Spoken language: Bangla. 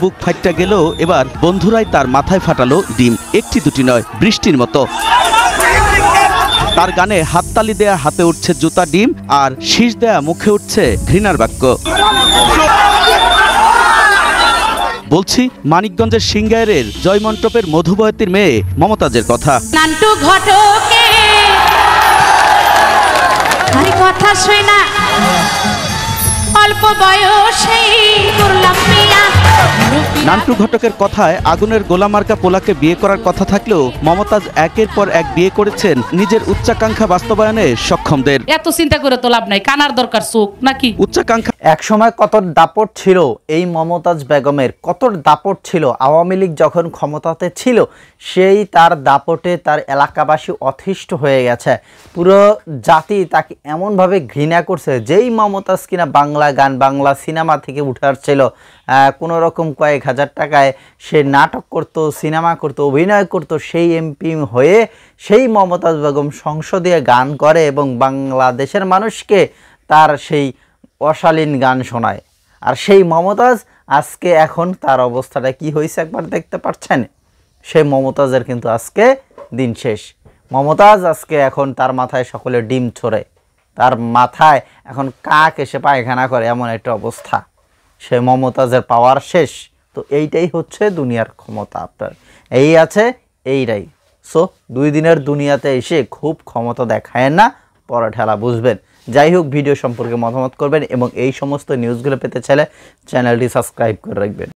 বুক ফাইটটা গেল, এবার বন্ধুরাই তার মাথায় ফাটালো ডিম। একটি দুটি নয়, বৃষ্টির মতো। তার গানে হাততালি দেয়া হাতে উঠছে জুতা ডিম, আর শীষ দেয়া মুখে উঠছে ঘৃণার বাক্য। বলছি মানিকগঞ্জের সিংগাইরের জয়মন্টপের মধুবয়তীর মেয়ে মমতাজের কথা। নান্টু ঘটকে কথা শুই না, অল্প বয়সেই করলাম বিয়া। নান্টু ঘটকের কথায় আগুনের গোলামার্কা পোলাকে বিয়ে করার কথা থাকলেও মমতাজ একের পর এক বিয়ে করেছেন নিজের উচ্চাকাঙ্ক্ষা বাস্তবায়নে সক্ষমদের। এত চিন্তা করে তো লাভ নাই, কানার দরকার চোখ নাকি। উচ্চাকাঙ্ক্ষা এক সময় কত দাপট ছিল এই মমতাজ বেগমের, কত দাপট ছিল। আওয়ামী লীগ যখন ক্ষমতাতে ছিল সেই তার দাপটে তার এলাকাবাসী অতিষ্ঠ হয়ে গেছে। পুরো জাতি তাকে এমনভাবে ঘৃণা করছে, যেই মমতাজ কিনা বাংলা গান বাংলা সিনেমা থেকে উঠে আসছিল, কোনো রকম কয়েক হাজার টাকায় সে নাটক করত, সিনেমা করত, অভিনয় করত, সেই এমপি হয়ে সেই মমতাজ বেগম সংসদে গান করে এবং বাংলাদেশের মানুষকে তার সেই অশালীন গান শোনায়। আর সেই মমতাজ আজকে এখন তার অবস্থাটা কি হয়েছে একবার দেখতে পাচ্ছেন। সেই মমতাজের কিন্তু আজকে দিন শেষ। মমতাজ আজকে এখন তার মাথায় সকলে ডিম ছড়ে, তার মাথায় এখন কাক এসে পায়খানা করে, এমন একটা অবস্থা। সে মমতাজের পাওয়ার শেষ। তো এইটাই হচ্ছে দুনিয়ার ক্ষমতা। আপনার এই আছে এইটাই। সো 2 দিনের দুনিয়াতে এসে খুব ক্ষমতা দেখায় না, পরে ঠেলা বুঝবেন। যাই হোক, ভিডিও সম্পর্কে মতামত করবেন এবং এই সমস্ত নিউজগুলো পেতে চাইলে চ্যানেলটি সাবস্ক্রাইব করে রাখবেন।